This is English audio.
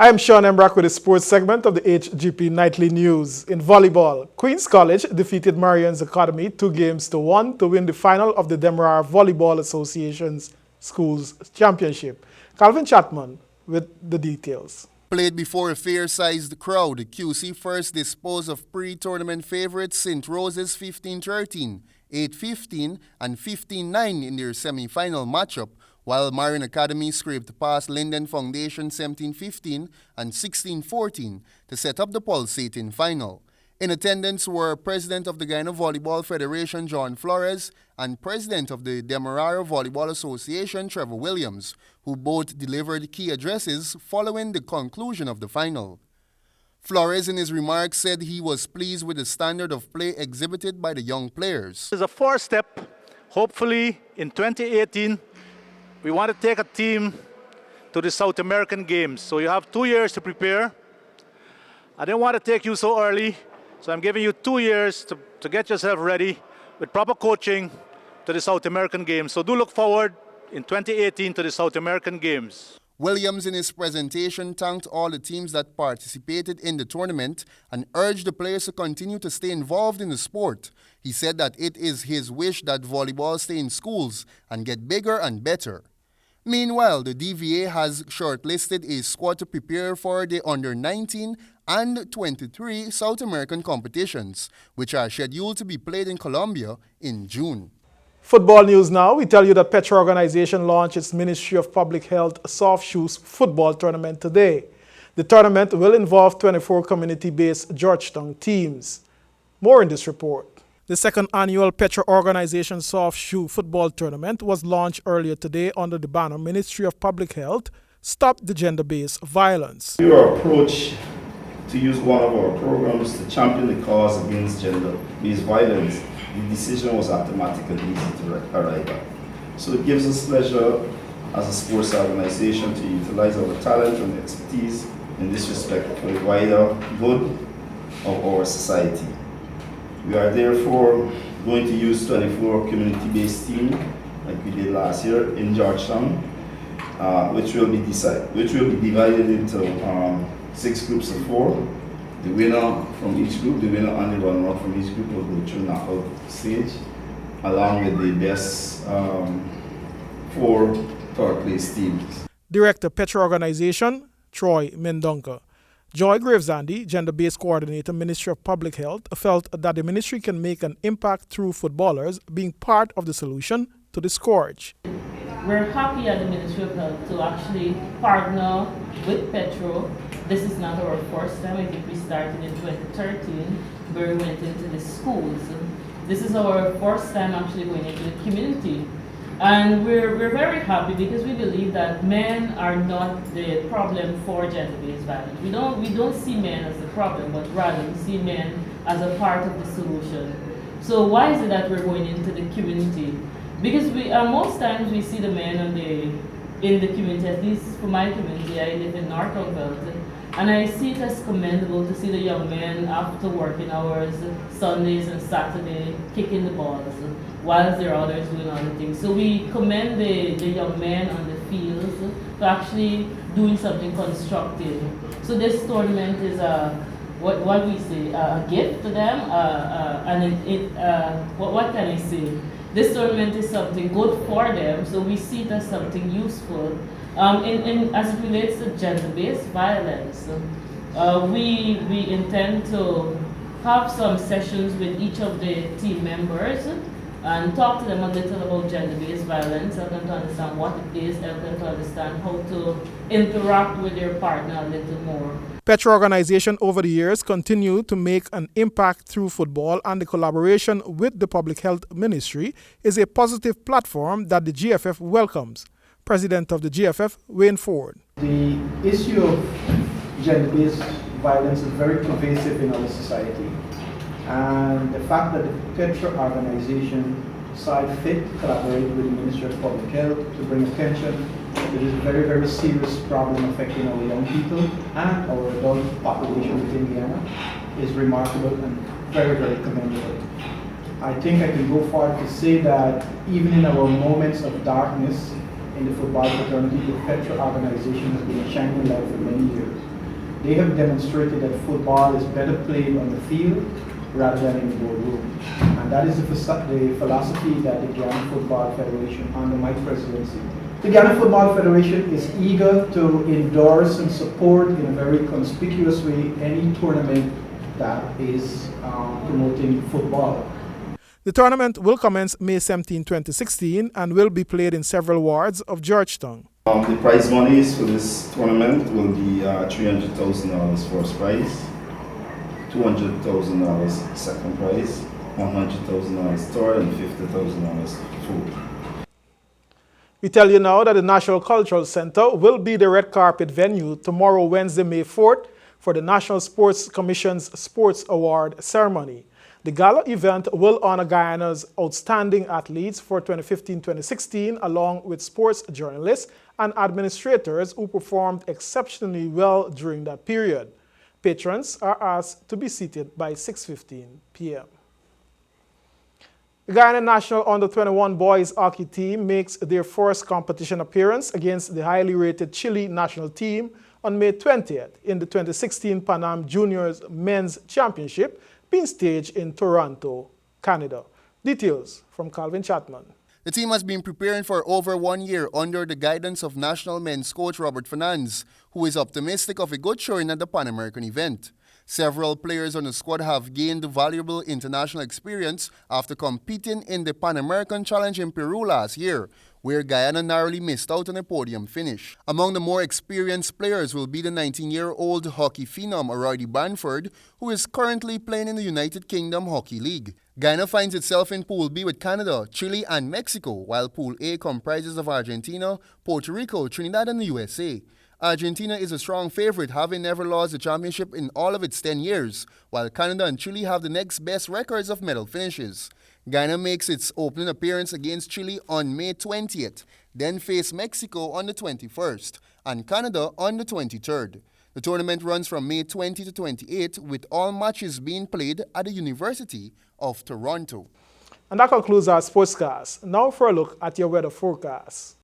I am Sean Embrock with the sports segment of the HGP Nightly News. In volleyball, Queen's College defeated Marion's Academy 2-1 to win the final of the Demerara Volleyball Association's Schools Championship. Calvin Chapman with the details. Played before a fair-sized crowd, QC first disposed of pre-tournament favourites St. Rose's 15-13, 8-15 and 15-9 in their semi-final matchup, while Marion Academy scraped past Linden Foundation 17-15 and 16-14 to set up the pulsating final. In attendance were President of the Guyana Volleyball Federation John Flores and President of the Demerara Volleyball Association Trevor Williams, who both delivered key addresses following the conclusion of the final. Flores in his remarks said he was pleased with the standard of play exhibited by the young players. It's a first step. Hopefully in 2018 we want to take a team to the South American Games. So you have 2 years to prepare. I didn't want to take you so early, so I'm giving you 2 years to get yourself ready with proper coaching to the South American Games. So do look forward in 2018 to the South American Games. Williams in his presentation thanked all the teams that participated in the tournament and urged the players to continue to stay involved in the sport. He said that it is his wish that volleyball stay in schools and get bigger and better. Meanwhile, the DVA has shortlisted a squad to prepare for the Under-19 and 23 South American competitions, which are scheduled to be played in Colombia in June. Football news now. We tell you that Petra Organization launched its Ministry of Public Health Soft Shoes Football Tournament today. The tournament will involve 24 community-based Georgetown teams. More in this report. The second annual Petra Organization Soft Shoe Football Tournament was launched earlier today under the banner Ministry of Public Health, Stop the Gender-Based Violence. Your approach to use one of our programs to champion the cause against gender-based violence, the decision was automatic and easy to arrive at. So it gives us pleasure as a sports organization to utilize our talent and expertise in this respect for the wider good of our society. We are therefore going to use 24 community-based teams like we did last year in Georgetown, which will be divided into 6 groups of 4. The winner from each group, the winner and the runner-up from each group will go through knockout stage, along with the best 4 third-place teams. Director, Petra Organization, Troy Mendonca. Joy Gravesandi, Gender-Based Coordinator, Ministry of Public Health, felt that the ministry can make an impact through footballers being part of the solution to the scourge. We're happy at the Ministry of Health to actually partner with Petro. This is not our first time. I think we started in 2013 where we went into the schools. This is our first time actually going into the community. And we're very happy because we believe that men are not the problem for gender-based violence. We don't see men as the problem, but rather we see men as a part of the solution. So why is it that we're going into the community? Because most times we see the men in the community, at least for my community, I live in North Belt, and I see it as commendable to see the young men after working hours, Sundays and Saturdays, kicking the balls, while there are others doing other things. So we commend the young men on the fields for actually doing something constructive. So this tournament is what we say, a gift to them, and what can I say? This tournament is something good for them, so we see it as something useful. As it relates to gender-based violence, we intend to have some sessions with each of the team members and talk to them a little about gender-based violence, help them to understand what it is, help them to understand how to interact with their partner a little more. Petra Organization over the years continued to make an impact through football, and the collaboration with the Public Health Ministry is a positive platform that the GFF welcomes. President of the GFF, Wayne Ford. The issue of gender-based violence is very pervasive in our society. And the fact that the Petra Organization saw fit to collaborate with the Ministry of Public Health to bring attention to this very, very serious problem affecting our young people and our adult population within Guyana is remarkable and very, very commendable. I think I can go far to say that even in our moments of darkness in the football fraternity, the Petra Organization has been a shining light for many years. They have demonstrated that football is better played on the field rather than in the boardroom. And that is the philosophy that the Ghana Football Federation, under my presidency, the Ghana Football Federation is eager to endorse and support in a very conspicuous way any tournament that is promoting football. The tournament will commence May 17, 2016 and will be played in several wards of Georgetown. The prize monies for this tournament will be $300,000 first prize, $200,000 second prize, $100,000 third, and $50,000 fourth. We tell you now that the National Cultural Center will be the red carpet venue tomorrow, Wednesday, May 4th, for the National Sports Commission's Sports Award ceremony. The gala event will honor Guyana's outstanding athletes for 2015-2016, along with sports journalists and administrators who performed exceptionally well during that period. Patrons are asked to be seated by 6:15 p.m. The Guyana National Under-21 boys hockey team makes their first competition appearance against the highly rated Chile national team on May 20th in the 2016 Pan Am Juniors Men's Championship being staged in Toronto, Canada. Details from Calvin Chapman. The team has been preparing for over 1 year under the guidance of national men's coach Robert Fernandes, who is optimistic of a good showing at the Pan American event. Several players on the squad have gained valuable international experience after competing in the Pan American Challenge in Peru last year, where Guyana narrowly missed out on a podium finish. Among the more experienced players will be the 19-year-old hockey phenom Rory Banford, who is currently playing in the United Kingdom Hockey League. Guyana finds itself in Pool B with Canada, Chile, and Mexico, while Pool A comprises of Argentina, Puerto Rico, Trinidad, and the USA. Argentina is a strong favorite, having never lost the championship in all of its 10 years, while Canada and Chile have the next best records of medal finishes. Guyana makes its opening appearance against Chile on May 20th, then face Mexico on the 21st, and Canada on the 23rd. The tournament runs from May 20 to 28, with all matches being played at the University of Toronto. And that concludes our sportscast. Now for a look at your weather forecast.